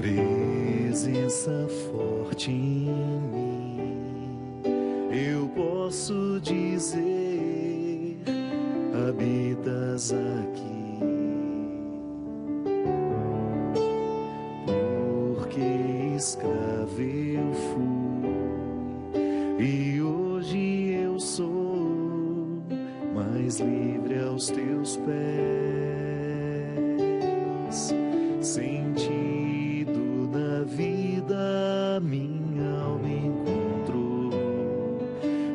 Presença forte em mim, eu posso dizer, habitas aqui. Porque escravo eu fui e hoje eu sou mais livre aos teus pés. Sentido na vida, minha alma encontrou.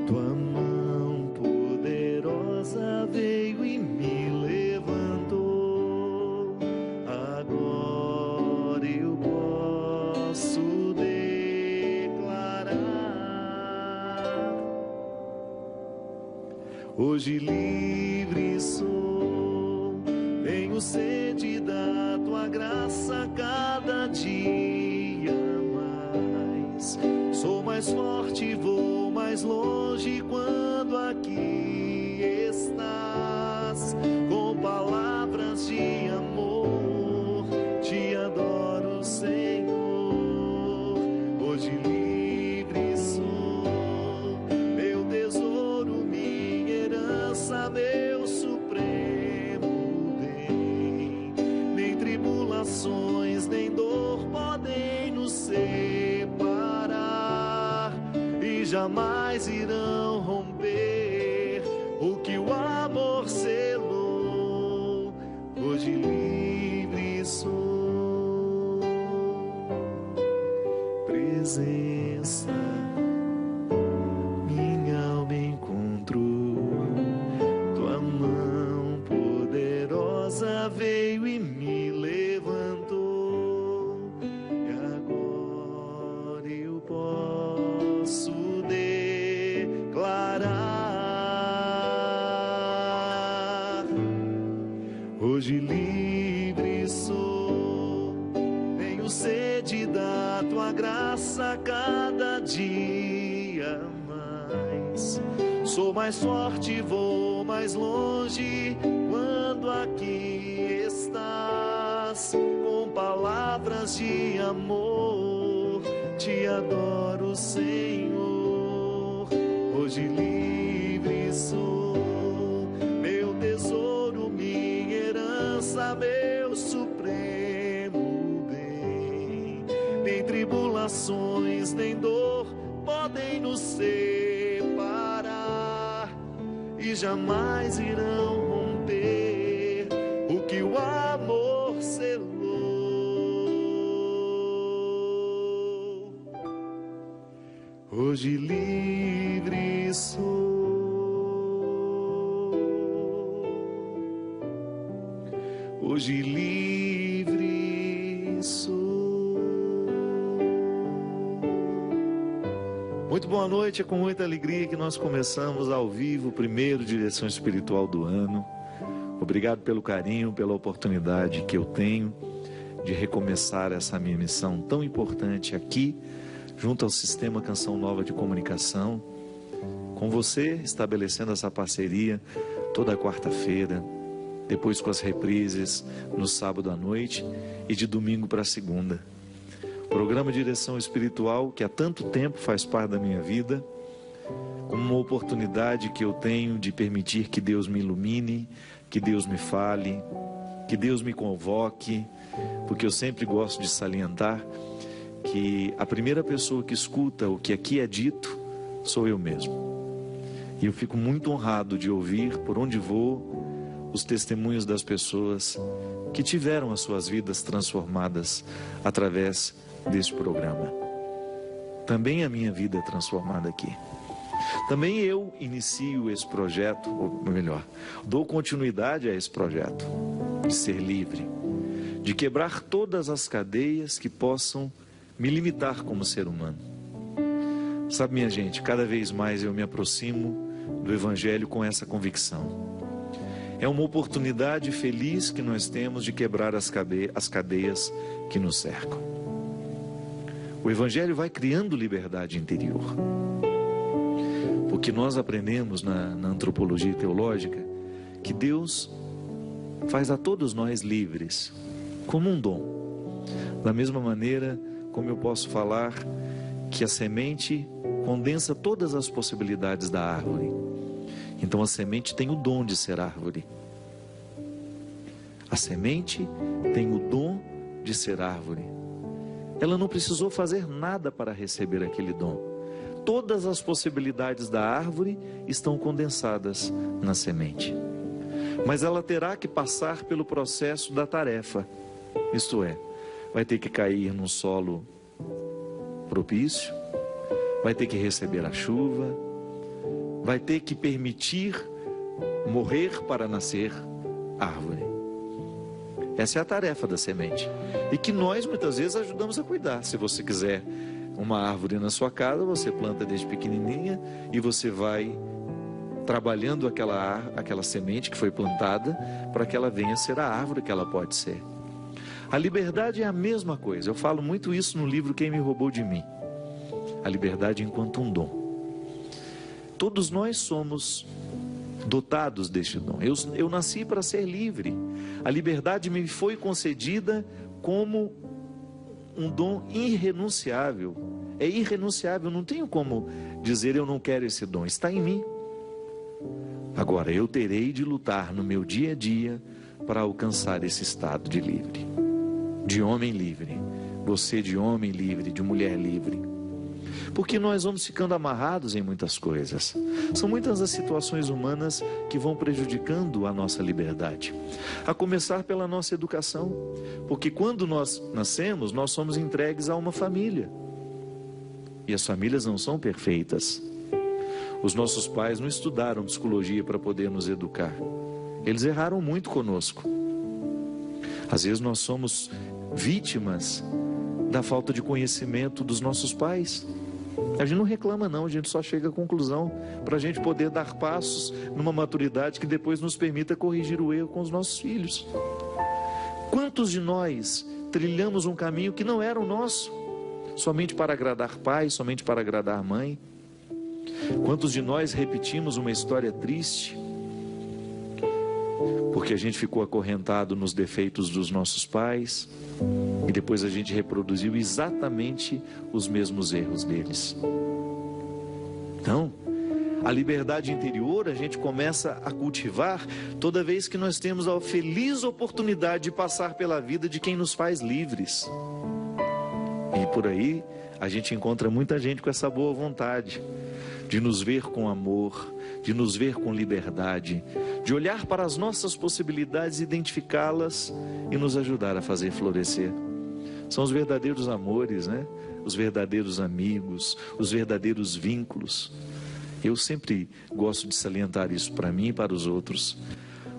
Tua mão poderosa veio e me levantou. Agora eu posso declarar: hoje livre sou, tenho sede da tua graça cada dia mais. Sou mais forte, vou mais longe quando aqui estás. Com palavras de amor, te adoro, Senhor. Hoje livre sou, meu tesouro, minha herança, meu supremo bem. Nem tribulações, nem dor podem nos separar e jamais irão romper o que o amor selou. Hoje livre sou. Presença, minha alma encontrou. Tua mão poderosa veio e me levantou. E agora eu posso declarar: hoje livre sou, tenho sede da tua graça cada dia mais. Sou mais forte, vou mais longe quando aqui estás. Com palavras de amor, te adoro, Senhor. Hoje livre sou, meu tesouro, minha herança, meu supremo bem. Nem tribulações, nem dor podem nos separar e jamais irão romper o que o amor selou. Hoje livre sou. Hoje livre sou. Muito boa noite, é com muita alegria que nós começamos ao vivo o primeiro Direção Espiritual do ano. Obrigado pelo carinho, pela oportunidade que eu tenho de recomeçar essa minha missão tão importante aqui, junto ao Sistema Canção Nova de Comunicação, com você, estabelecendo essa parceria toda quarta-feira, depois com as reprises no sábado à noite e de domingo para segunda. Programa Direção Espiritual, que há tanto tempo faz parte da minha vida, como uma oportunidade que eu tenho de permitir que Deus me ilumine, que Deus me fale, que Deus me convoque, porque eu sempre gosto de salientar que a primeira pessoa que escuta o que aqui é dito sou eu mesmo. E eu fico muito honrado de ouvir, por onde vou, os testemunhos das pessoas que tiveram as suas vidas transformadas através deste programa. Também a minha vida é transformada aqui. Também eu inicio esse projeto, ou melhor, dou continuidade a esse projeto de ser livre, de quebrar todas as cadeias que possam me limitar como ser humano. Sabe, minha gente, cada vez mais eu me aproximo do Evangelho com essa convicção. É uma oportunidade feliz que nós temos de quebrar as cadeias que nos cercam. O Evangelho vai criando liberdade interior. Porque nós aprendemos na antropologia teológica que Deus faz a todos nós livres, como um dom. Da mesma maneira como eu posso falar que a semente condensa todas as possibilidades da árvore. Então a semente tem o dom de ser árvore. A semente tem o dom de ser árvore. Ela não precisou fazer nada para receber aquele dom. Todas as possibilidades da árvore estão condensadas na semente. Mas ela terá que passar pelo processo da tarefa. Isto é, vai ter que cair num solo propício, vai ter que receber a chuva, vai ter que permitir morrer para nascer árvore. Essa é a tarefa da semente. E que nós muitas vezes ajudamos a cuidar. Se você quiser uma árvore na sua casa, você planta desde pequenininha e você vai trabalhando aquela semente que foi plantada para que ela venha a ser a árvore que ela pode ser. A liberdade é a mesma coisa. Eu falo muito isso no livro Quem Me Roubou de Mim. A liberdade enquanto um dom. Todos nós somos dotados deste dom. Eu nasci para ser livre. A liberdade me foi concedida como um dom irrenunciável. É irrenunciável, não tenho como dizer eu não quero esse dom, está em mim. Agora, eu terei de lutar no meu dia a dia para alcançar esse estado de livre, de homem livre, você de homem livre, de mulher livre. Porque nós vamos ficando amarrados em muitas coisas. São muitas as situações humanas que vão prejudicando a nossa liberdade. A começar pela nossa educação. Porque quando nós nascemos, nós somos entregues a uma família. E as famílias não são perfeitas. Os nossos pais não estudaram psicologia para poder nos educar. Eles erraram muito conosco. Às vezes nós somos vítimas da falta de conhecimento dos nossos pais. A gente não reclama não, a gente só chega à conclusão para a gente poder dar passos numa maturidade que depois nos permita corrigir o erro com os nossos filhos. Quantos de nós trilhamos um caminho que não era o nosso, somente para agradar pai, somente para agradar mãe? Quantos de nós repetimos uma história triste porque a gente ficou acorrentado nos defeitos dos nossos pais e depois a gente reproduziu exatamente os mesmos erros deles? Então, a liberdade interior a gente começa a cultivar toda vez que nós temos a feliz oportunidade de passar pela vida de quem nos faz livres. E por aí a gente encontra muita gente com essa boa vontade de nos ver com amor, de nos ver com liberdade, de olhar para as nossas possibilidades, identificá-las e nos ajudar a fazer florescer. São os verdadeiros amores, né? Os verdadeiros amigos, os verdadeiros vínculos. Eu sempre gosto de salientar isso para mim e para os outros.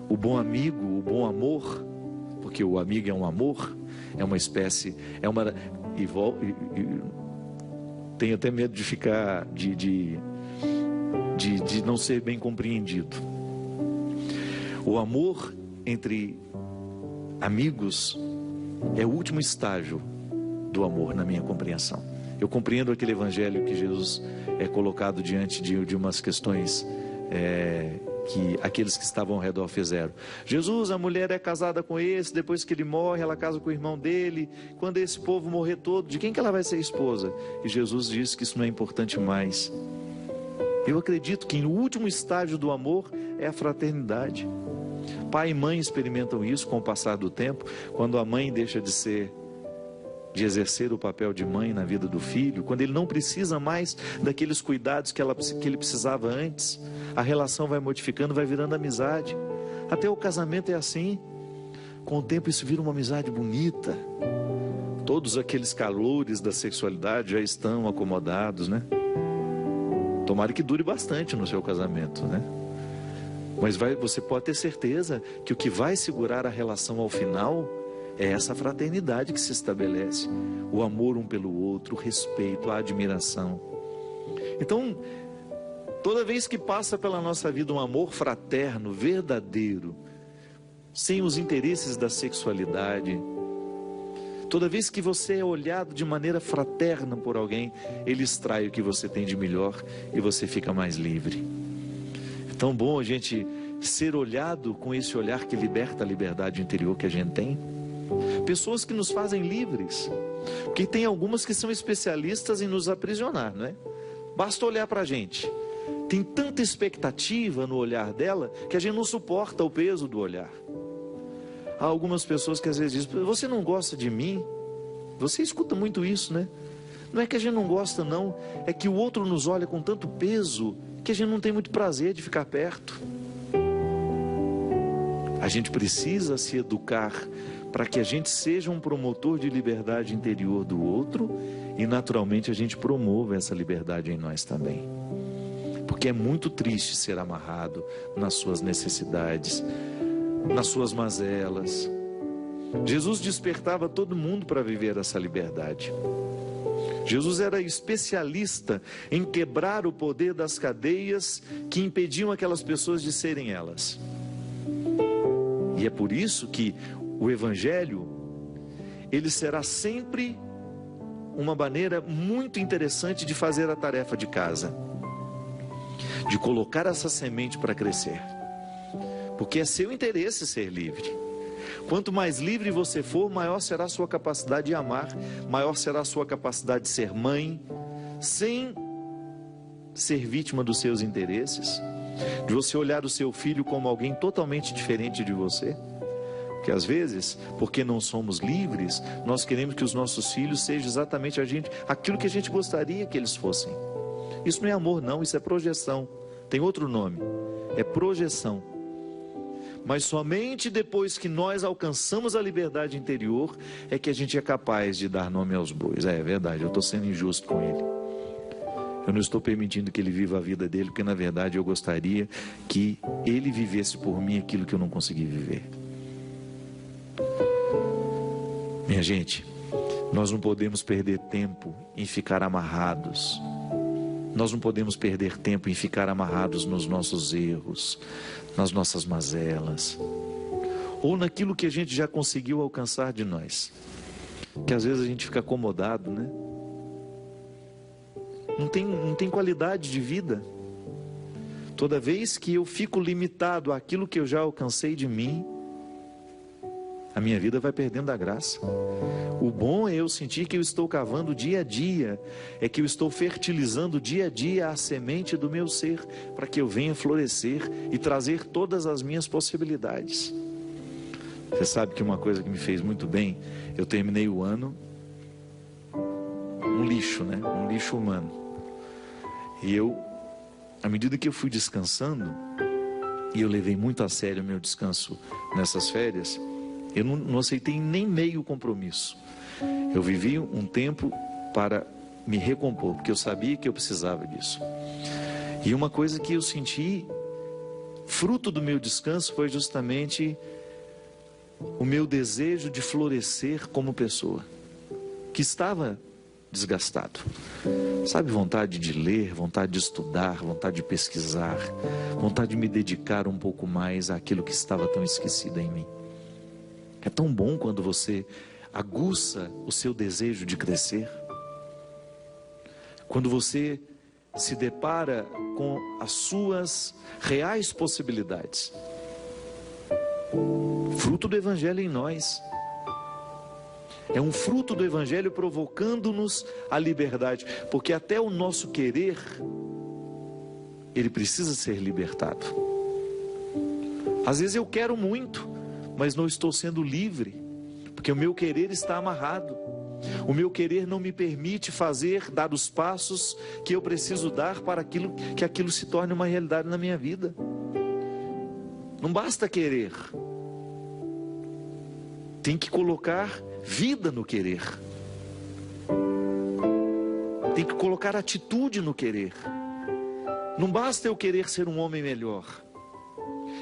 O bom amigo, o bom amor, porque o amigo é um amor, é uma espécie, tenho até medo de ficar, de não ser bem compreendido. O amor entre amigos é o último estágio do amor na minha compreensão. Eu compreendo aquele evangelho que Jesus é colocado diante de umas questões que aqueles que estavam ao redor fizeram. Jesus, a mulher é casada com esse, depois que ele morre, ela casa com o irmão dele. Quando esse povo morrer todo, de quem que ela vai ser esposa? E Jesus disse que isso não é importante mais. Eu acredito que no último estágio do amor é a fraternidade. Pai e mãe experimentam isso com o passar do tempo, quando a mãe deixa de exercer o papel de mãe na vida do filho, quando ele não precisa mais daqueles cuidados que ele precisava antes, a relação vai modificando, vai virando amizade. Até o casamento é assim. Com o tempo isso vira uma amizade bonita. Todos aqueles calores da sexualidade já estão acomodados, né? Tomara que dure bastante no seu casamento, né? Mas você pode ter certeza que o que vai segurar a relação ao final é essa fraternidade que se estabelece. O amor um pelo outro, o respeito, a admiração. Então, toda vez que passa pela nossa vida um amor fraterno, verdadeiro, sem os interesses da sexualidade, toda vez que você é olhado de maneira fraterna por alguém, ele extrai o que você tem de melhor e você fica mais livre. É tão bom a gente ser olhado com esse olhar que liberta a liberdade interior que a gente tem. pessoas que nos fazem livres, porque tem algumas que são especialistas em nos aprisionar, não é? Basta olhar para a gente, tem tanta expectativa no olhar dela, que a gente não suporta o peso do olhar. Há algumas pessoas que às vezes dizem: você não gosta de mim? Você escuta muito isso, né? Não é que a gente não gosta, não, é que o outro nos olha com tanto peso, que a gente não tem muito prazer de ficar perto. A gente precisa se educar para que a gente seja um promotor de liberdade interior do outro e naturalmente a gente promova essa liberdade em nós também. Porque é muito triste ser amarrado nas suas necessidades, nas suas mazelas. Jesus despertava todo mundo para viver essa liberdade. Jesus era especialista em quebrar o poder das cadeias que impediam aquelas pessoas de serem elas. E é por isso que o Evangelho, ele será sempre uma maneira muito interessante de fazer a tarefa de casa, de colocar essa semente para crescer, porque é seu interesse ser livre. Quanto mais livre você for, maior será a sua capacidade de amar, maior será a sua capacidade de ser mãe, sem ser vítima dos seus interesses, de você olhar o seu filho como alguém totalmente diferente de você. Porque às vezes, porque não somos livres, nós queremos que os nossos filhos sejam exatamente aquilo que a gente gostaria que eles fossem. Isso não é amor, não, isso é projeção. Tem outro nome, é projeção. Mas somente depois que nós alcançamos a liberdade interior é que a gente é capaz de dar nome aos bois. É verdade, eu estou sendo injusto com ele. Eu não estou permitindo que ele viva a vida dele, porque na verdade eu gostaria que ele vivesse por mim aquilo que eu não consegui viver. Minha gente, nós não podemos perder tempo em ficar amarrados. Nós não podemos perder tempo em ficar amarrados nos nossos erros, nas nossas mazelas, ou naquilo que a gente já conseguiu alcançar de nós. Que às vezes a gente fica acomodado, né? Não tem qualidade de vida. Toda vez que eu fico limitado àquilo que eu já alcancei de mim, a minha vida vai perdendo a graça. O bom é eu sentir que eu estou cavando dia a dia, é que eu estou fertilizando dia a dia a semente do meu ser, para que eu venha florescer e trazer todas as minhas possibilidades. Você sabe que uma coisa que me fez muito bem, eu terminei o ano um lixo, né? Um lixo humano. E eu, à medida que eu fui descansando, e eu levei muito a sério o meu descanso nessas férias, eu não aceitei nem meio compromisso. Eu vivi um tempo para me recompor, porque eu sabia que eu precisava disso. E uma coisa que eu senti, fruto do meu descanso, foi justamente o meu desejo de florescer como pessoa, que estava desgastado. Sabe, vontade de ler, vontade de estudar, vontade de pesquisar, vontade de me dedicar um pouco mais àquilo que estava tão esquecido em mim. É tão bom quando você aguça o seu desejo de crescer. Quando você se depara com as suas reais possibilidades. Fruto do Evangelho em nós. É um fruto do Evangelho provocando-nos a liberdade. Porque até o nosso querer, ele precisa ser libertado. Às vezes eu quero muito, mas não estou sendo livre, porque o meu querer está amarrado. O meu querer não me permite dar os passos que eu preciso dar para que aquilo se torne uma realidade na minha vida. Não basta querer, tem que colocar vida no querer, tem que colocar atitude no querer. Não basta eu querer ser um homem melhor,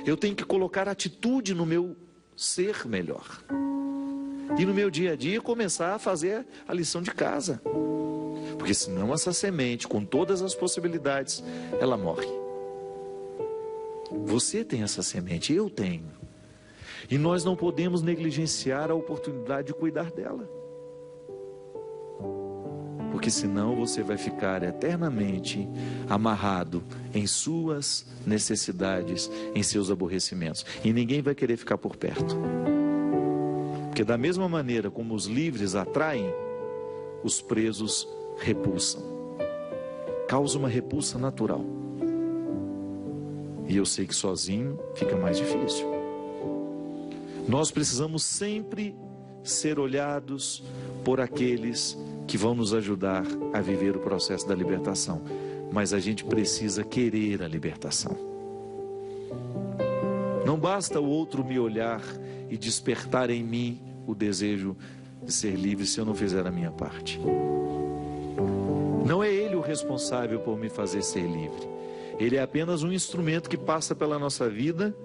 eu tenho que colocar atitude no meu ser melhor. E no meu dia a dia começar a fazer a lição de casa. Porque senão essa semente, com todas as possibilidades, ela morre. Você tem essa semente, eu tenho. E nós não podemos negligenciar a oportunidade de cuidar dela. Porque senão você vai ficar eternamente amarrado em suas necessidades, em seus aborrecimentos. E ninguém vai querer ficar por perto. Porque Porque da mesma maneira como os livres atraem, os presos repulsam. Causa uma repulsa natural. E eu sei que sozinho fica mais difícil. Nós precisamos sempre ser olhados por aqueles que vão nos ajudar a viver o processo da libertação. Mas a gente precisa querer a libertação. Não basta o outro me olhar e despertar em mim o desejo de ser livre se eu não fizer a minha parte. Não é ele o responsável por me fazer ser livre. Ele é apenas um instrumento que passa pela nossa vida,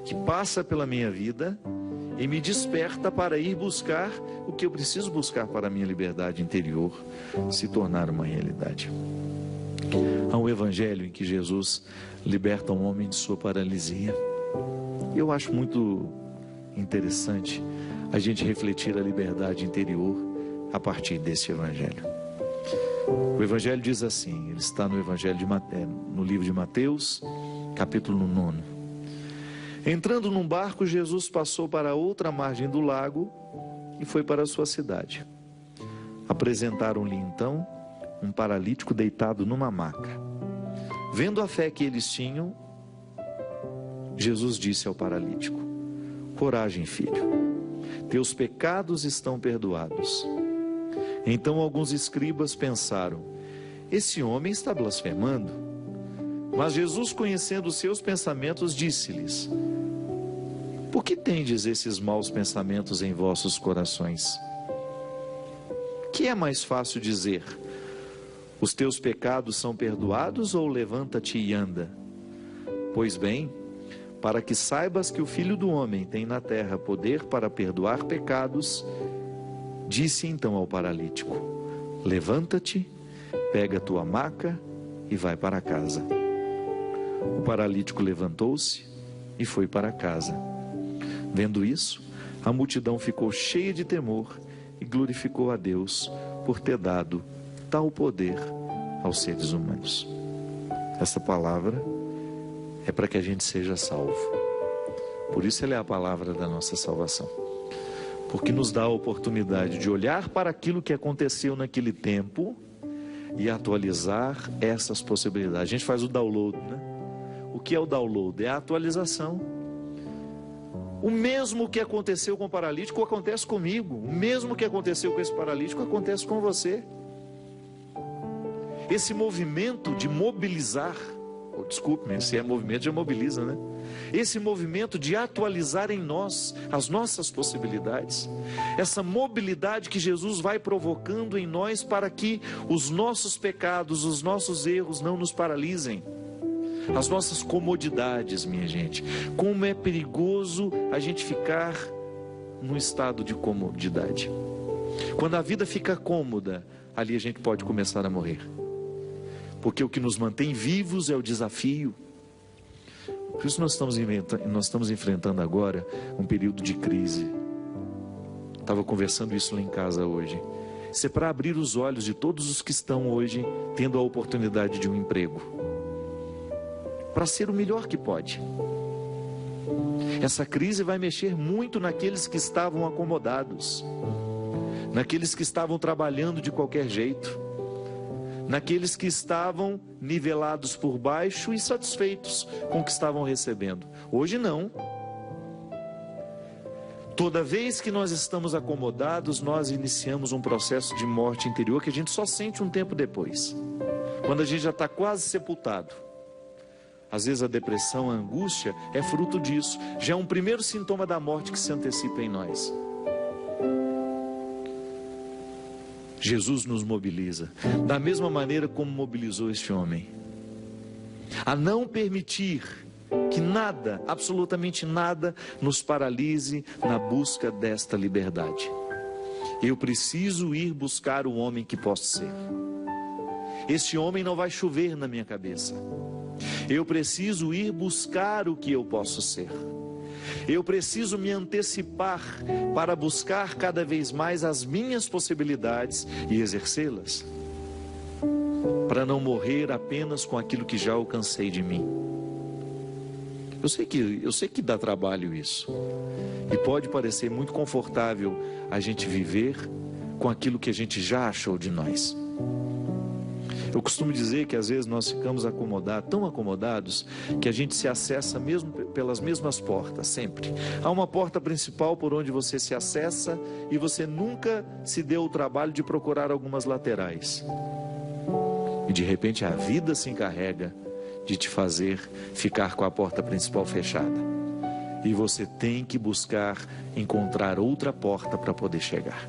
que passa pela minha vida e me desperta para ir buscar o que eu preciso buscar para a minha liberdade interior se tornar uma realidade. Há um evangelho em que Jesus liberta um homem de sua paralisia. Eu acho muito interessante a gente refletir a liberdade interior a partir desse evangelho. O evangelho diz assim, ele está no evangelho de Mateus, no livro de Mateus, capítulo 9. Entrando num barco, Jesus passou para a outra margem do lago e foi para a sua cidade. Apresentaram-lhe então um paralítico deitado numa maca. Vendo a fé que eles tinham, Jesus disse ao paralítico: coragem, filho, teus pecados estão perdoados. Então alguns escribas pensaram: esse homem está blasfemando. Mas Jesus, conhecendo os seus pensamentos, disse-lhes: por que tendes esses maus pensamentos em vossos corações? Que é mais fácil dizer: os teus pecados são perdoados, ou levanta-te e anda? Pois bem, para que saibas que o Filho do Homem tem na terra poder para perdoar pecados, disse então ao paralítico: levanta-te, pega a tua maca e vai para casa. O paralítico levantou-se e foi para casa. Vendo isso, a multidão ficou cheia de temor e glorificou a Deus por ter dado tal poder aos seres humanos. Essa palavra é para que a gente seja salvo. Por isso ela é a palavra da nossa salvação. Porque nos dá a oportunidade de olhar para aquilo que aconteceu naquele tempo e atualizar essas possibilidades. A gente faz o download, né? O que é o download? É a atualização. O mesmo que aconteceu com o paralítico acontece comigo. O mesmo que aconteceu com esse paralítico acontece com você. Esse movimento de mobilizar, desculpe-me, se é movimento já mobiliza, né? Esse movimento de atualizar em nós as nossas possibilidades, essa mobilidade que Jesus vai provocando em nós para que os nossos pecados, os nossos erros não nos paralisem. As nossas comodidades, minha gente. Como é perigoso a gente ficar num estado de comodidade. Quando a vida fica cômoda, ali a gente pode começar a morrer. Porque o que nos mantém vivos é o desafio. Por isso nós estamos enfrentando agora um período de crise. Estava conversando isso lá em casa hoje. Isso é para abrir os olhos de todos os que estão hoje tendo a oportunidade de um emprego, para ser o melhor que pode. Essa crise vai mexer muito naqueles que estavam acomodados, naqueles que estavam trabalhando de qualquer jeito, naqueles que estavam nivelados por baixo e satisfeitos com o que estavam recebendo. Hoje não. Toda vez que nós estamos acomodados, nós iniciamos um processo de morte interior que a gente só sente um tempo depois, quando a gente já está quase sepultado. Às vezes a depressão, a angústia é fruto disso. Já é um primeiro sintoma da morte que se antecipa em nós. Jesus nos mobiliza, da mesma maneira como mobilizou este homem, a não permitir que nada, absolutamente nada, nos paralise na busca desta liberdade. Eu preciso ir buscar o homem que posso ser. Este homem não vai chover na minha cabeça. Eu preciso ir buscar o que eu posso ser. Eu preciso me antecipar para buscar cada vez mais as minhas possibilidades e exercê-las, para não morrer apenas com aquilo que já alcancei de mim. Eu sei que dá trabalho isso. E pode parecer muito confortável a gente viver com aquilo que a gente já achou de nós. Eu costumo dizer que às vezes nós ficamos tão acomodados, que a gente se acessa mesmo pelas mesmas portas, sempre. Há uma porta principal por onde você se acessa e você nunca se deu o trabalho de procurar algumas laterais. E de repente a vida se encarrega de te fazer ficar com a porta principal fechada. E você tem que buscar encontrar outra porta para poder chegar.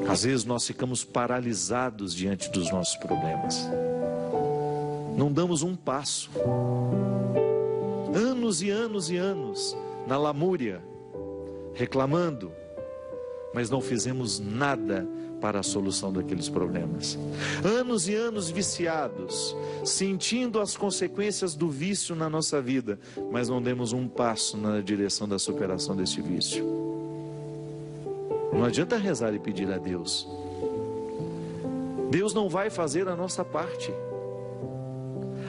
Às vezes nós ficamos paralisados diante dos nossos problemas. Não damos um passo. Anos e anos e anos na lamúria, reclamando, mas não fizemos nada para a solução daqueles problemas. Anos e anos viciados, sentindo as consequências do vício na nossa vida, mas não demos um passo na direção da superação desse vício. Não adianta rezar e pedir a Deus. Deus não vai fazer a nossa parte.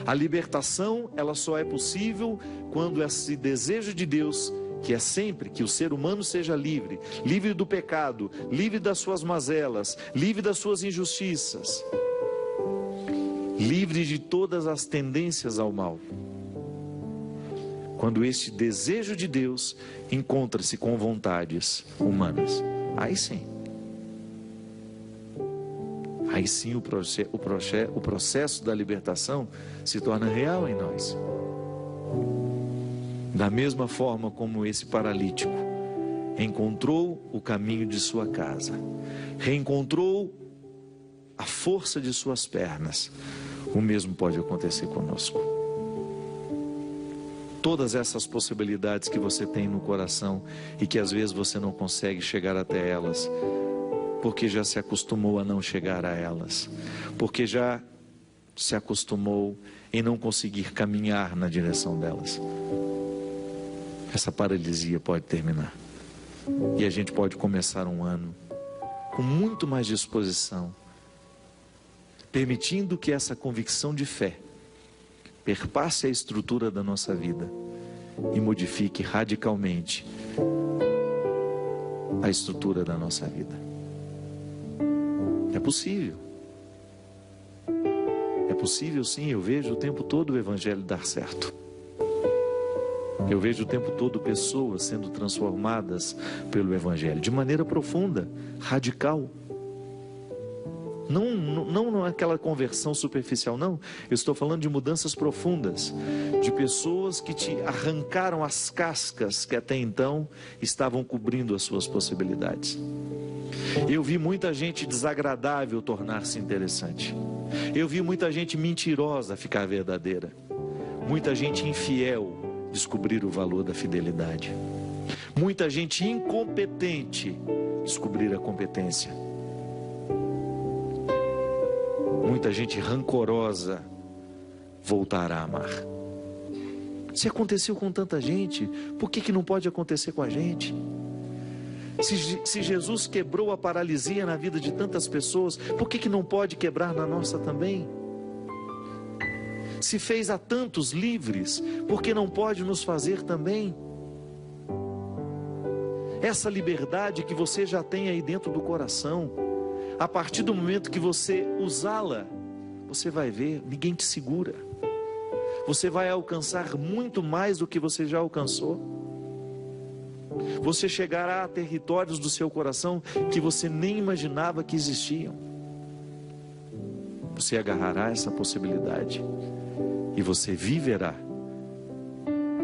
A libertação, ela só é possível quando esse desejo de Deus, que é sempre que o ser humano seja livre, livre do pecado, livre das suas mazelas, livre das suas injustiças, livre de todas as tendências ao mal. Quando este desejo de Deus encontra-se com vontades humanas, aí sim. Aí sim o processo da libertação se torna real em nós. Da mesma forma como esse paralítico encontrou o caminho de sua casa, reencontrou a força de suas pernas, o mesmo pode acontecer conosco. Todas essas possibilidades que você tem no coração e que às vezes você não consegue chegar até elas, porque já se acostumou a não chegar a elas, porque já se acostumou em não conseguir caminhar na direção delas. Essa paralisia pode terminar e a gente pode começar um ano com muito mais disposição, permitindo que essa convicção de fé perpasse a estrutura da nossa vida e modifique radicalmente a estrutura da nossa vida. É possível. É possível sim, eu vejo o tempo todo o Evangelho dar certo. Eu vejo o tempo todo pessoas sendo transformadas pelo Evangelho, de maneira profunda, radical. Não aquela conversão superficial, não. Eu estou falando de mudanças profundas, de pessoas que te arrancaram as cascas que até então estavam cobrindo as suas possibilidades. Eu vi muita gente desagradável tornar-se interessante. Eu vi muita gente mentirosa ficar verdadeira. Muita gente infiel descobrir o valor da fidelidade. Muita gente incompetente descobrir a competência. Muita gente rancorosa voltar a amar. Se aconteceu com tanta gente, por que não pode acontecer com a gente? Se Jesus quebrou a paralisia na vida de tantas pessoas, por que não pode quebrar na nossa também? Se fez a tantos livres, por que não pode nos fazer também? Essa liberdade que você já tem aí dentro do coração, a partir do momento que você usá-la, você vai ver, ninguém te segura. Você vai alcançar muito mais do que você já alcançou. Você chegará a territórios do seu coração que você nem imaginava que existiam. Você agarrará essa possibilidade e você viverá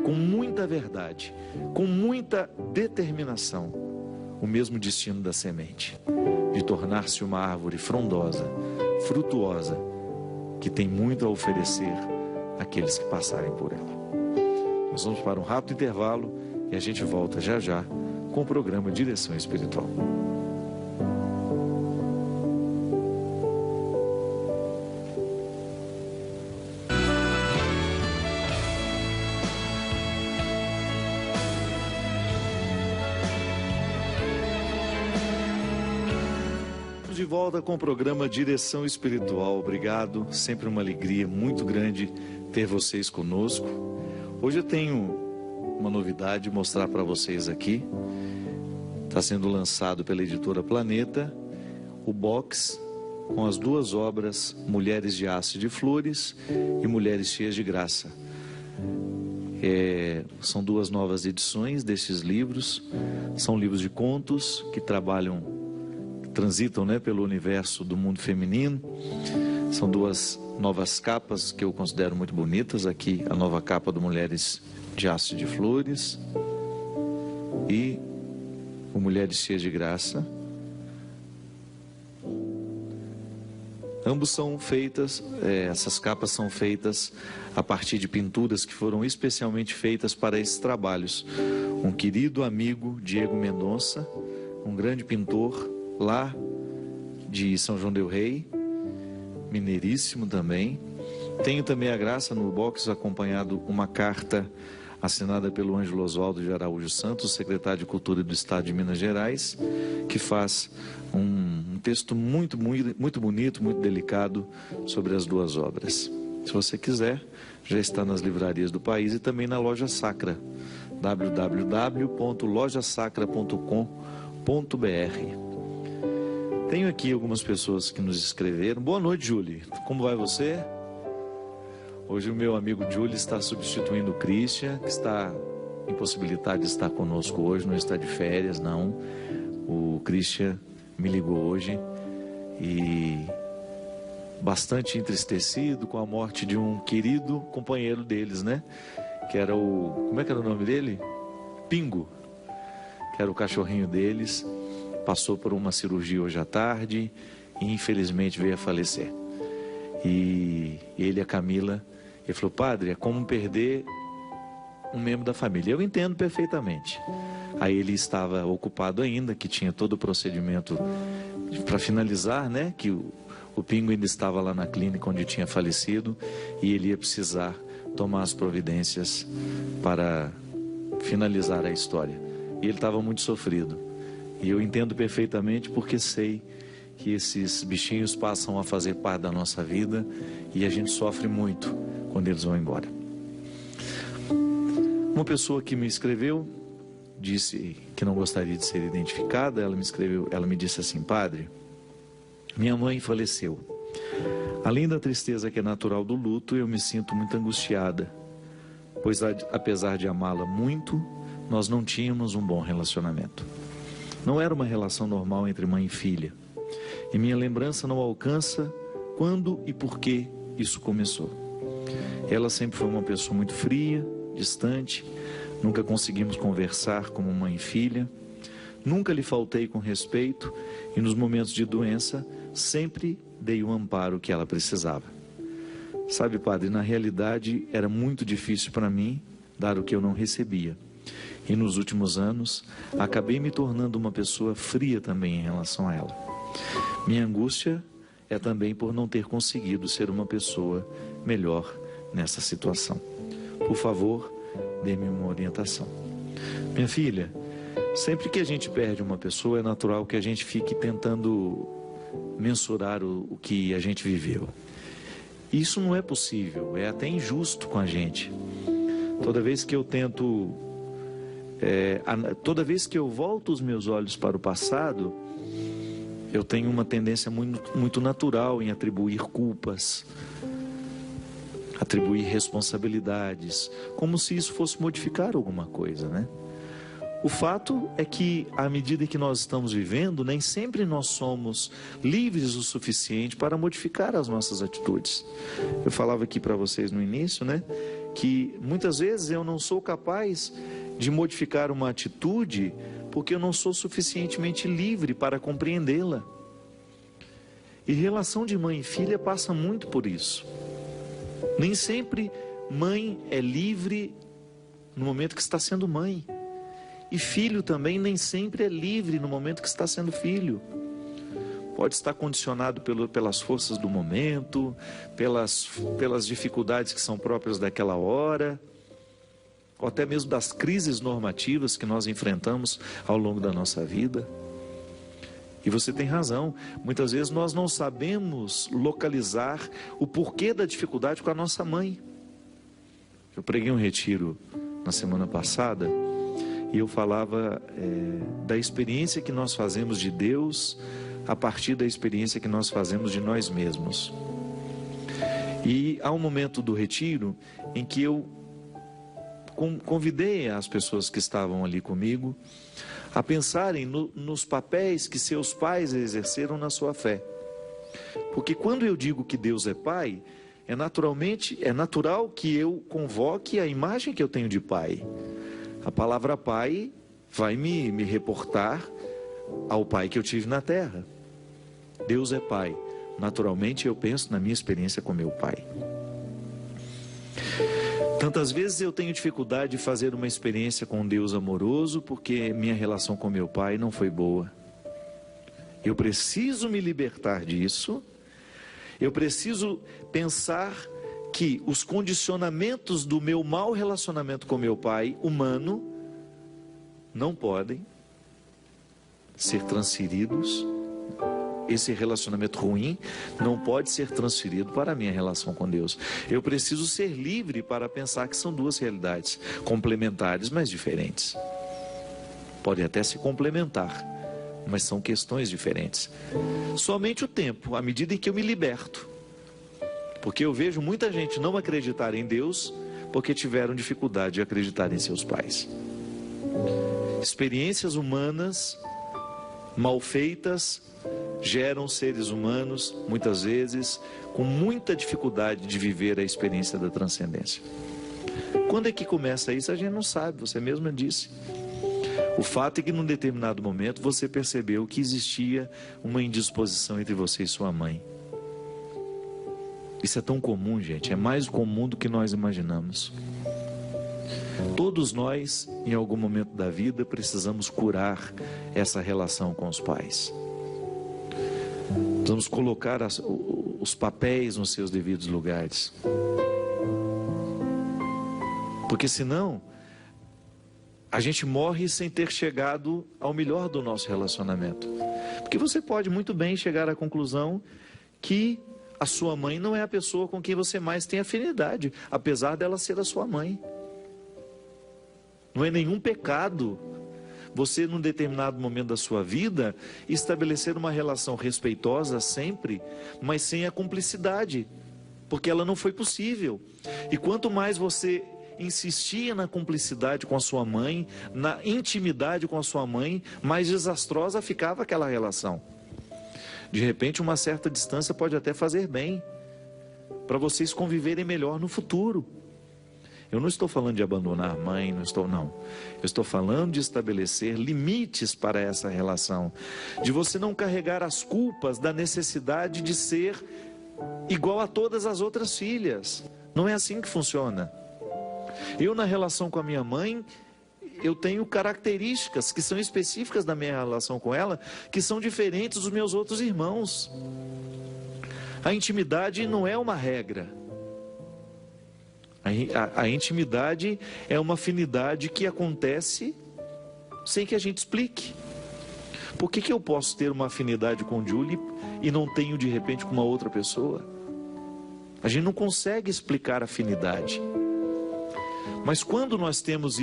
com muita verdade, com muita determinação, o mesmo destino da semente, de tornar-se uma árvore frondosa, frutuosa, que tem muito a oferecer àqueles que passarem por ela. Nós vamos para um rápido intervalo e a gente volta já já com o programa Direção Espiritual. De volta com o programa Direção Espiritual. Obrigado, sempre uma alegria muito grande ter vocês conosco. Hoje eu tenho uma novidade mostrar para vocês aqui. Está sendo lançado pela editora Planeta o box com as duas obras Mulheres de Aço e de Flores e Mulheres Cheias de Graça. São duas novas edições desses livros. São livros de contos que transitam, né, pelo universo do mundo feminino. São duas novas capas que eu considero muito bonitas. Aqui a nova capa do Mulheres de Aço e de Flores e o Mulheres Cheias de Graça. Ambos são feitas, essas capas são feitas a partir de pinturas que foram especialmente feitas para esses trabalhos. Um querido amigo, Diego Mendonça, um grande pintor lá de São João del Rei, mineiríssimo também. Tenho também a graça no box acompanhado uma carta assinada pelo Ângelo Oswaldo de Araújo Santos, secretário de Cultura do Estado de Minas Gerais, que faz um texto muito bonito, muito delicado sobre as duas obras. Se você quiser, já está nas livrarias do país e também na Loja Sacra, www.lojasacra.com.br. Tenho aqui algumas pessoas que nos escreveram. Boa noite, Julie. Como vai você? Hoje o meu amigo Julie está substituindo o Christian, que está impossibilitado de estar conosco hoje, não está de férias, não. O Christian me ligou hoje e bastante entristecido com a morte de um querido companheiro deles, né? Que era como é que era o nome dele? Pingo, que era o cachorrinho deles. Passou por uma cirurgia hoje à tarde e infelizmente veio a falecer. E ele e a Camila, ele falou: padre, é como perder um membro da família. Eu entendo perfeitamente. Aí ele estava ocupado ainda, que tinha todo o procedimento para finalizar, né? Que o Pingo ainda estava lá na clínica onde tinha falecido e ele ia precisar tomar as providências para finalizar a história. E ele estava muito sofrido. E eu entendo perfeitamente porque sei que esses bichinhos passam a fazer parte da nossa vida e a gente sofre muito quando eles vão embora. Uma pessoa que me escreveu disse que não gostaria de ser identificada. Ela me disse assim: padre, minha mãe faleceu. Além da tristeza que é natural do luto, eu me sinto muito angustiada, pois apesar de amá-la muito, nós não tínhamos um bom relacionamento. Não era uma relação normal entre mãe e filha. E minha lembrança não alcança quando e por que isso começou. Ela sempre foi uma pessoa muito fria, distante. Nunca conseguimos conversar como mãe e filha. Nunca lhe faltei com respeito e nos momentos de doença sempre dei o amparo que ela precisava. Sabe, padre, na realidade era muito difícil para mim dar o que eu não recebia. E nos últimos anos acabei me tornando uma pessoa fria também em relação a ela. Minha angústia é também por não ter conseguido ser uma pessoa melhor nessa situação. Por favor, dê-me uma orientação. Minha filha, sempre que a gente perde uma pessoa, é natural que a gente fique tentando mensurar o que a gente viveu. Isso não é possível, é até injusto com a gente. Toda vez que eu tento, toda vez que eu volto os meus olhos para o passado, eu tenho uma tendência muito natural em atribuir culpas, atribuir responsabilidades, como se isso fosse modificar alguma coisa, né? O fato é que, à medida que nós estamos vivendo, nem sempre nós somos livres o suficiente para modificar as nossas atitudes. Eu falava aqui para vocês no início, né, que muitas vezes eu não sou capaz de modificar uma atitude porque eu não sou suficientemente livre para compreendê-la. E relação de mãe e filha passa muito por isso. Nem sempre mãe é livre no momento que está sendo mãe. E filho também nem sempre é livre no momento que está sendo filho. Pode estar condicionado pelas forças do momento, pelas dificuldades que são próprias daquela hora, ou até mesmo das crises normativas que nós enfrentamos ao longo da nossa vida. E você tem razão, muitas vezes nós não sabemos localizar o porquê da dificuldade com a nossa mãe. Eu preguei um retiro na semana passada e eu falava da experiência que nós fazemos de Deus a partir da experiência que nós fazemos de nós mesmos. E há um momento do retiro em que eu convidei as pessoas que estavam ali comigo a pensarem nos papéis que seus pais exerceram na sua fé. Porque quando eu digo que Deus é Pai, é natural que eu convoque a imagem que eu tenho de Pai. A palavra Pai vai me reportar ao Pai que eu tive na terra. Deus é Pai. Naturalmente eu penso na minha experiência com meu Pai. Tantas vezes eu tenho dificuldade de fazer uma experiência com um Deus amoroso porque minha relação com meu pai não foi boa. Eu preciso me libertar disso. Eu preciso pensar que os condicionamentos do meu mau relacionamento com meu pai humano não podem ser transferidos. Esse relacionamento ruim não pode ser transferido para a minha relação com Deus. Eu preciso ser livre para pensar que são duas realidades complementares, mas diferentes. Podem até se complementar, mas são questões diferentes. Somente o tempo, à medida em que eu me liberto. Porque eu vejo muita gente não acreditar em Deus porque tiveram dificuldade de acreditar em seus pais. Experiências humanas mal feitas geram seres humanos, muitas vezes, com muita dificuldade de viver a experiência da transcendência. Quando é que começa isso? A gente não sabe, você mesma disse. O fato é que num determinado momento você percebeu que existia uma indisposição entre você e sua mãe. Isso é tão comum, gente, é mais comum do que nós imaginamos. Todos nós, em algum momento da vida, precisamos curar essa relação com os pais. Vamos colocar os papéis nos seus devidos lugares. Porque senão, a gente morre sem ter chegado ao melhor do nosso relacionamento. Porque você pode muito bem chegar à conclusão que a sua mãe não é a pessoa com quem você mais tem afinidade, apesar dela ser a sua mãe. Não é nenhum pecado você, num determinado momento da sua vida, estabelecer uma relação respeitosa sempre, mas sem a cumplicidade, porque ela não foi possível. E quanto mais você insistia na cumplicidade com a sua mãe, na intimidade com a sua mãe, mais desastrosa ficava aquela relação. De repente, uma certa distância pode até fazer bem, para vocês conviverem melhor no futuro. Eu não estou falando de abandonar a mãe, não. Eu estou falando de estabelecer limites para essa relação. De você não carregar as culpas da necessidade de ser igual a todas as outras filhas. Não é assim que funciona. Eu, na relação com a minha mãe, eu tenho características que são específicas da minha relação com ela, que são diferentes dos meus outros irmãos. A intimidade não é uma regra. A intimidade é uma afinidade que acontece sem que a gente explique. Por que eu posso ter uma afinidade com o Julie e não tenho de repente com uma outra pessoa? A gente não consegue explicar afinidade. Mas quando nós temos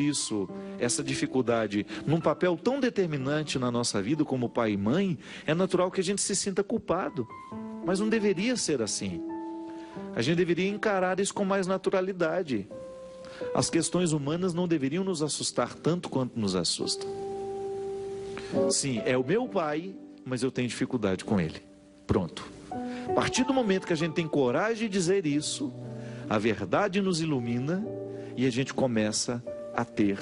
essa dificuldade, num papel tão determinante na nossa vida como pai e mãe, é natural que a gente se sinta culpado. Mas não deveria ser assim. A gente deveria encarar isso com mais naturalidade. As questões humanas não deveriam nos assustar tanto quanto nos assustam. Sim, é o meu pai, mas eu tenho dificuldade com ele. Pronto. A partir do momento que a gente tem coragem de dizer isso, a verdade nos ilumina e a gente começa a ter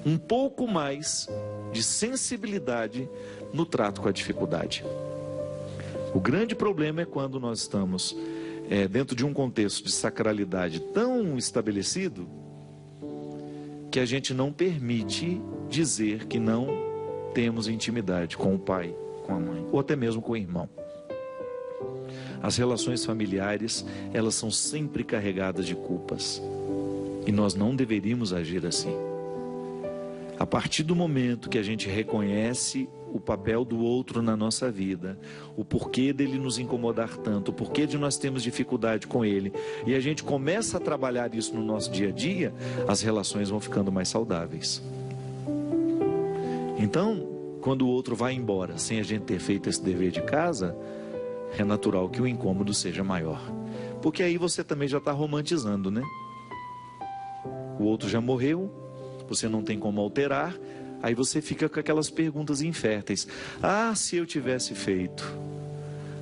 um pouco mais de sensibilidade no trato com a dificuldade. O grande problema é quando nós estamos dentro de um contexto de sacralidade tão estabelecido que a gente não permite dizer que não temos intimidade com o pai, com a mãe, ou até mesmo com o irmão. As relações familiares, elas são sempre carregadas de culpas. E nós não deveríamos agir assim. A partir do momento que a gente reconhece o papel do outro na nossa vida, o porquê dele nos incomodar tanto, o porquê de nós termos dificuldade com ele, e a gente começa a trabalhar isso no nosso dia a dia, as relações vão ficando mais saudáveis. Então, quando o outro vai embora sem a gente ter feito esse dever de casa, é natural que o incômodo seja maior. Porque aí você também já está romantizando, né? O outro já morreu, você não tem como alterar, aí você fica com aquelas perguntas inférteis. Ah, se eu tivesse feito.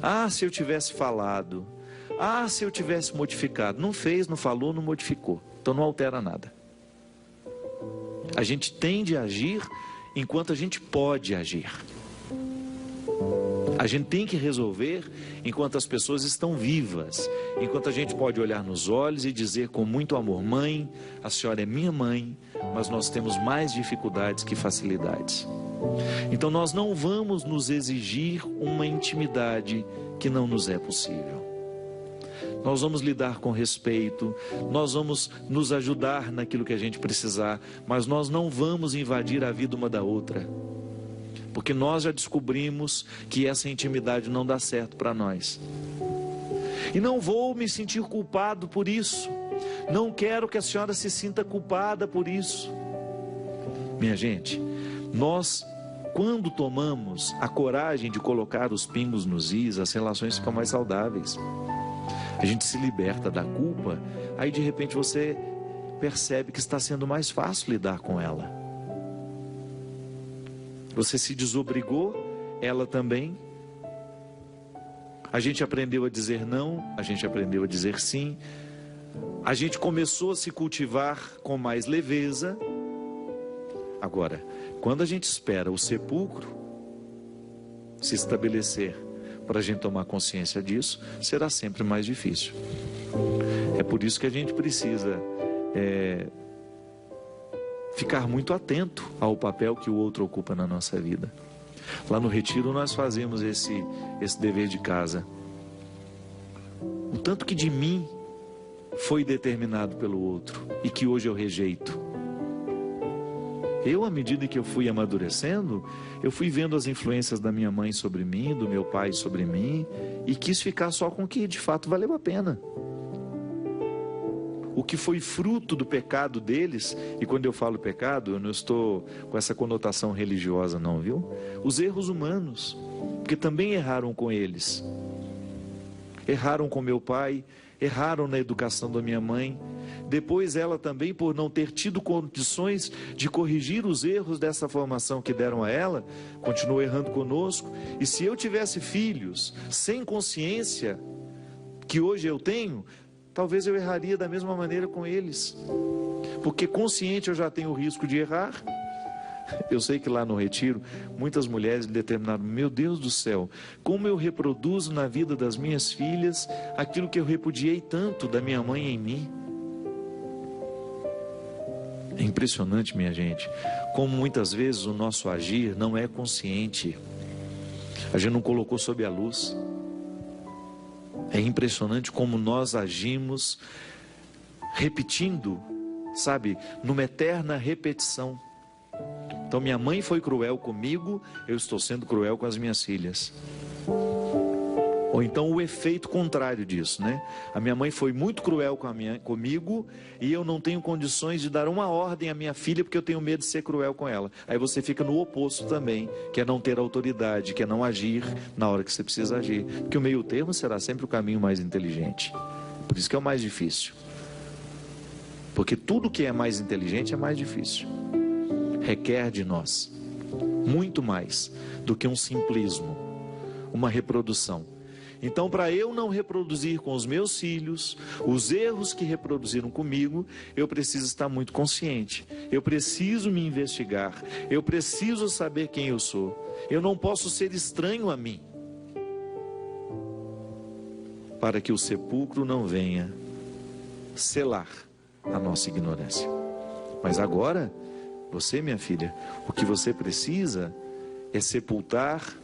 Ah, se eu tivesse falado. Ah, se eu tivesse modificado. Não fez, não falou, não modificou. Então não altera nada. A gente tende a agir enquanto a gente pode agir. A gente tem que resolver enquanto as pessoas estão vivas, enquanto a gente pode olhar nos olhos e dizer com muito amor: mãe, a senhora é minha mãe, mas nós temos mais dificuldades que facilidades. Então nós não vamos nos exigir uma intimidade que não nos é possível. Nós vamos lidar com respeito, nós vamos nos ajudar naquilo que a gente precisar, mas nós não vamos invadir a vida uma da outra. Porque nós já descobrimos que essa intimidade não dá certo para nós. E não vou me sentir culpado por isso. Não quero que a senhora se sinta culpada por isso. Minha gente, nós, quando tomamos a coragem de colocar os pingos nos is, as relações ficam mais saudáveis. A gente se liberta da culpa, aí de repente você percebe que está sendo mais fácil lidar com ela. Você se desobrigou, ela também. A gente aprendeu a dizer não, a gente aprendeu a dizer sim. A gente começou a se cultivar com mais leveza. Agora, quando a gente espera o sepulcro se estabelecer para a gente tomar consciência disso, será sempre mais difícil. É por isso que a gente precisa ficar muito atento ao papel que o outro ocupa na nossa vida. Lá no retiro nós fazemos esse dever de casa. O tanto que de mim foi determinado pelo outro e que hoje eu rejeito. Eu, à medida que eu fui amadurecendo, eu fui vendo as influências da minha mãe sobre mim, do meu pai sobre mim, e quis ficar só com o que de fato valeu a pena. O que foi fruto do pecado deles, e quando eu falo pecado, eu não estou com essa conotação religiosa não, viu? Os erros humanos, porque também erraram com eles. Erraram com meu pai, erraram na educação da minha mãe. Depois ela também, por não ter tido condições de corrigir os erros dessa formação que deram a ela, continuou errando conosco. E se eu tivesse filhos sem consciência que hoje eu tenho, talvez eu erraria da mesma maneira com eles. Porque consciente eu já tenho o risco de errar. Eu sei que lá no retiro, muitas mulheres determinaram: meu Deus do céu, como eu reproduzo na vida das minhas filhas aquilo que eu repudiei tanto da minha mãe em mim. É impressionante, minha gente, como muitas vezes o nosso agir não é consciente. A gente não colocou sob a luz. É impressionante como nós agimos repetindo, sabe, numa eterna repetição. Então minha mãe foi cruel comigo, eu estou sendo cruel com as minhas filhas. Ou então o efeito contrário disso, né? A minha mãe foi muito cruel comigo e eu não tenho condições de dar uma ordem à minha filha porque eu tenho medo de ser cruel com ela. Aí você fica no oposto também, que é não ter autoridade, que é não agir na hora que você precisa agir. Porque o meio termo será sempre o caminho mais inteligente. Por isso que é o mais difícil. Porque tudo que é mais inteligente é mais difícil. Requer de nós muito mais do que um simplismo, uma reprodução. Então, para eu não reproduzir com os meus filhos os erros que reproduziram comigo, eu preciso estar muito consciente. Eu preciso me investigar. Eu preciso saber quem eu sou. Eu não posso ser estranho a mim, para que o sepulcro não venha selar a nossa ignorância. Mas agora, você, minha filha, o que você precisa é sepultar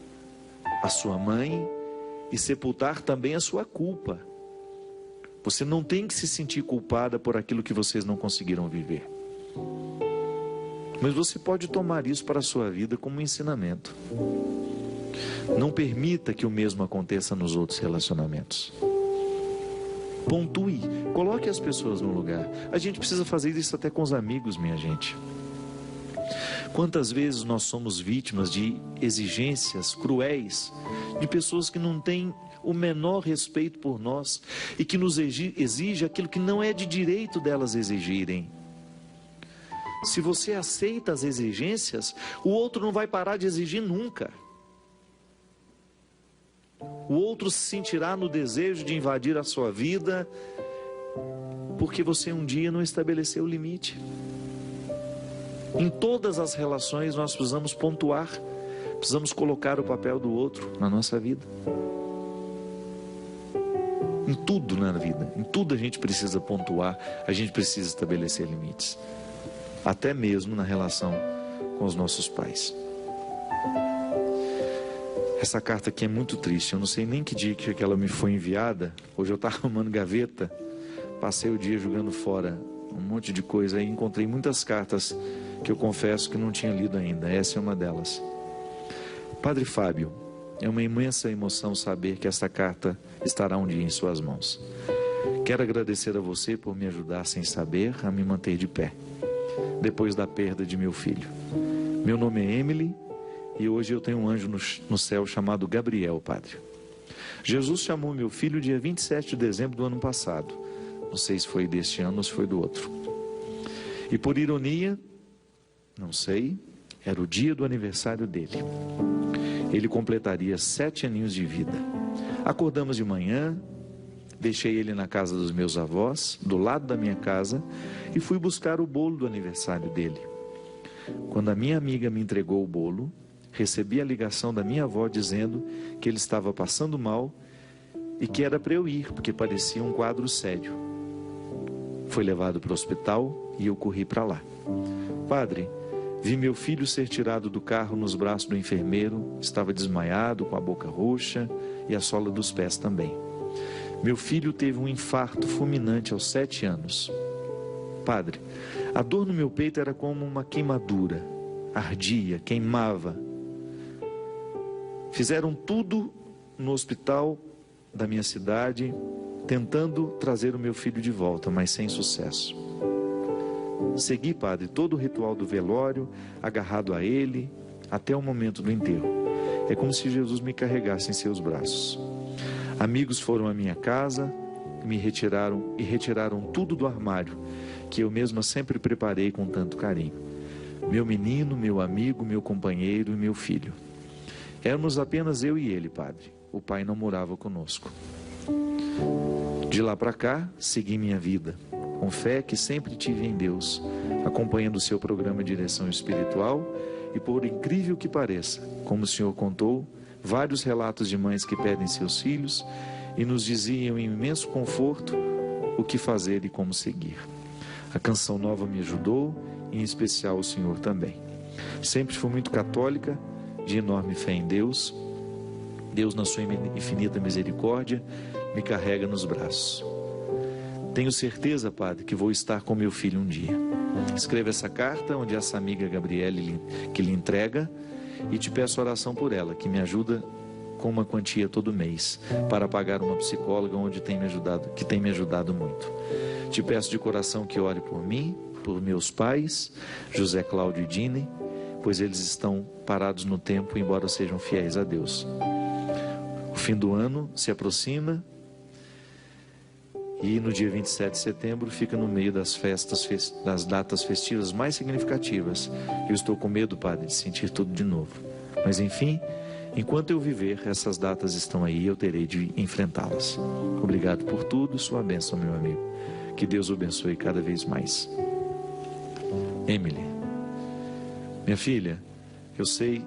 a sua mãe e sepultar também a sua culpa. Você não tem que se sentir culpada por aquilo que vocês não conseguiram viver. Mas você pode tomar isso para a sua vida como um ensinamento. Não permita que o mesmo aconteça nos outros relacionamentos. Pontue, coloque as pessoas no lugar. A gente precisa fazer isso até com os amigos, minha gente. Quantas vezes nós somos vítimas de exigências cruéis, de pessoas que não têm o menor respeito por nós e que nos exige aquilo que não é de direito delas exigirem. Se você aceita as exigências, o outro não vai parar de exigir nunca. O outro se sentirá no desejo de invadir a sua vida, porque você um dia não estabeleceu o limite. Em todas as relações nós precisamos pontuar, precisamos colocar o papel do outro na nossa vida. Em tudo na vida, em tudo a gente precisa pontuar, a gente precisa estabelecer limites. Até mesmo na relação com os nossos pais. Essa carta aqui é muito triste, eu não sei nem que dia que ela me foi enviada. Hoje eu estava arrumando gaveta, passei o dia jogando fora um monte de coisa aí, encontrei muitas cartas que eu confesso que não tinha lido ainda. Essa é uma delas. Padre Fábio, é uma imensa emoção saber que esta carta estará um dia em suas mãos. Quero agradecer a você por me ajudar sem saber a me manter de pé, depois da perda de meu filho. Meu nome é Emily e hoje eu tenho um anjo no céu chamado Gabriel, Padre. Jesus chamou meu filho dia 27 de dezembro do ano passado. Não sei se foi deste ano ou se foi do outro. E por ironia, não sei, era o dia do aniversário dele. Ele completaria 7 aninhos de vida. Acordamos de manhã, deixei ele na casa dos meus avós, do lado da minha casa, e fui buscar o bolo do aniversário dele. Quando a minha amiga me entregou o bolo, recebi a ligação da minha avó dizendo que ele estava passando mal e que era para eu ir, porque parecia um quadro sério. Foi levado para o hospital e eu corri para lá. Padre, vi meu filho ser tirado do carro nos braços do enfermeiro, estava desmaiado, com a boca roxa e a sola dos pés também. Meu filho teve um infarto fulminante aos 7 anos. Padre, a dor no meu peito era como uma queimadura, ardia, queimava. Fizeram tudo no hospital da minha cidade, tentando trazer o meu filho de volta, mas sem sucesso. Segui, Padre, todo o ritual do velório, agarrado a ele, até o momento do enterro. É como se Jesus me carregasse em seus braços. Amigos foram à minha casa, me retiraram tudo do armário, que eu mesma sempre preparei com tanto carinho. Meu menino, meu amigo, meu companheiro e meu filho. Éramos apenas eu e ele, Padre. O pai não morava conosco. De lá para cá, segui minha vida, com fé que sempre tive em Deus, acompanhando o seu programa de direção espiritual e, por incrível que pareça, como o Senhor contou, vários relatos de mães que perdem seus filhos e nos diziam em imenso conforto o que fazer e como seguir. A Canção Nova me ajudou, em especial o Senhor também. Sempre fui muito católica, de enorme fé em Deus. Deus, na sua infinita misericórdia, me carrega nos braços. Tenho certeza, Padre, que vou estar com meu filho um dia. Escreva essa carta, onde essa amiga Gabriele que lhe entrega, e te peço oração por ela, que me ajuda com uma quantia todo mês, para pagar uma psicóloga que tem me ajudado muito. Te peço de coração que ore por mim, por meus pais, José Cláudio e Dine, pois eles estão parados no tempo, embora sejam fiéis a Deus. O fim do ano se aproxima e no dia 27 de setembro fica no meio das datas festivas mais significativas. Eu estou com medo, Padre, de sentir tudo de novo. Mas enfim, enquanto eu viver, essas datas estão aí e eu terei de enfrentá-las. Obrigado por tudo, sua bênção, meu amigo. Que Deus o abençoe cada vez mais. Emily, minha filha, eu sei,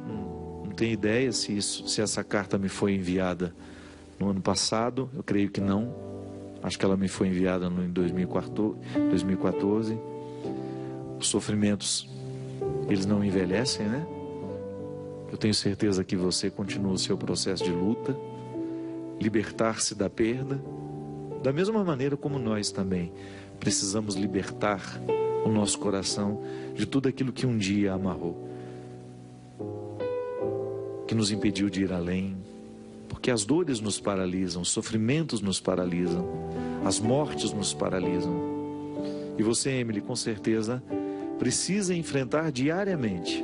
não tenho ideia se essa carta me foi enviada no ano passado, eu creio que não. Acho que ela me foi enviada em 2014. Os sofrimentos, eles não envelhecem, né? Eu tenho certeza que você continua o seu processo de luta, libertar-se da perda, da mesma maneira como nós também precisamos libertar o nosso coração de tudo aquilo que um dia amarrou, que nos impediu de ir além, porque as dores nos paralisam, os sofrimentos nos paralisam, as mortes nos paralisam. E você, Emily, com certeza precisa enfrentar diariamente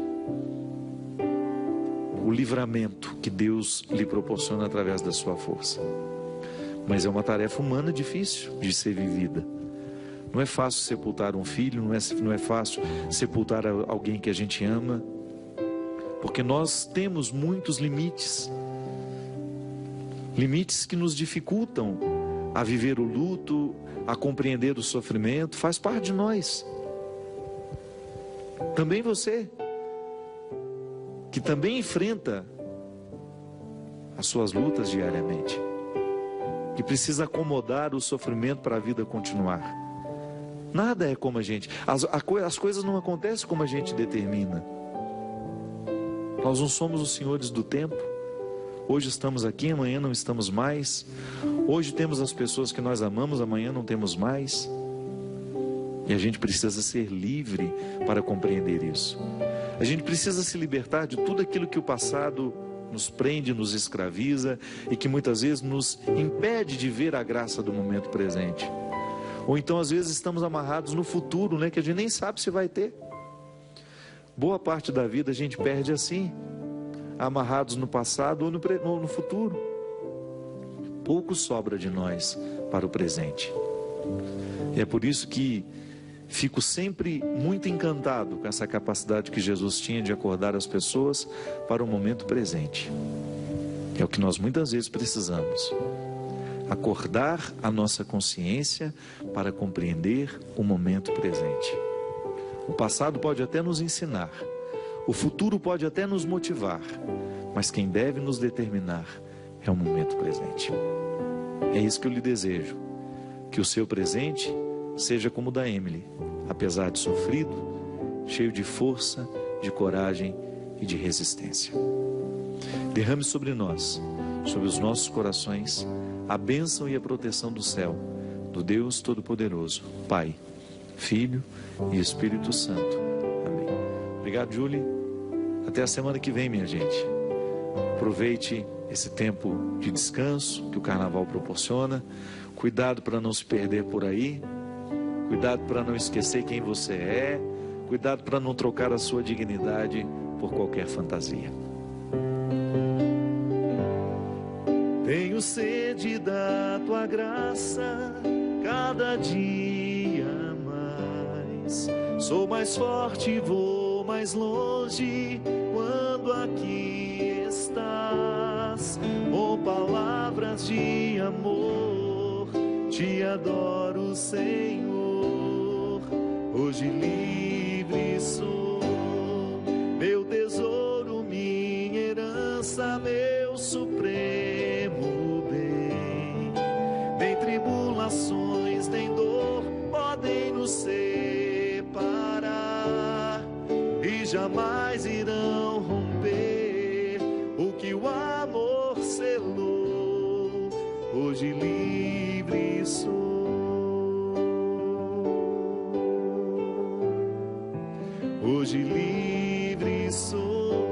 o livramento que Deus lhe proporciona através da sua força. Mas é uma tarefa humana difícil de ser vivida. Não é fácil sepultar um filho, não é fácil sepultar alguém que a gente ama, porque nós temos muitos limites que nos dificultam a viver o luto, a compreender o sofrimento. Faz parte de nós. Também você, que também enfrenta as suas lutas diariamente, que precisa acomodar o sofrimento para a vida continuar. Nada é como a gente, as coisas não acontecem como a gente determina. Nós não somos os senhores do tempo. Hoje estamos aqui, amanhã não estamos mais. Hoje temos as pessoas que nós amamos, amanhã não temos mais. E a gente precisa ser livre para compreender isso. A gente precisa se libertar de tudo aquilo que o passado nos prende, nos escraviza e que muitas vezes nos impede de ver a graça do momento presente. Ou então às vezes estamos amarrados no futuro, que a gente nem sabe se vai ter. Boa parte da vida a gente perde assim, amarrados no passado ou no futuro. Pouco sobra de nós para o presente. E é por isso que fico sempre muito encantado com essa capacidade que Jesus tinha de acordar as pessoas para o momento presente. É o que nós muitas vezes precisamos. Acordar a nossa consciência para compreender o momento presente. O passado pode até nos ensinar, o futuro pode até nos motivar, mas quem deve nos determinar é o momento presente. É isso que eu lhe desejo, que o seu presente seja como o da Emily, apesar de sofrido, cheio de força, de coragem e de resistência. Derrame sobre nós, sobre os nossos corações, a bênção e a proteção do céu, do Deus Todo-Poderoso, Pai, Filho e Espírito Santo. Amém. Obrigado, Julie. Até a semana que vem, minha gente. Aproveite esse tempo de descanso que o Carnaval proporciona. Cuidado para não se perder por aí. Cuidado para não esquecer quem você é. Cuidado para não trocar a sua dignidade por qualquer fantasia. Tenho sede da tua graça cada dia mais. Sou mais forte, vou mais longe quando aqui estás. Com palavras de amor, te adoro, Senhor. Hoje livre sou, meu tesouro, minha herança, meu supremo bem. Nem tribulações, nem dor podem nos separar e jamais irão romper o que o amor selou. Hoje livre sou. Hoje livre sou.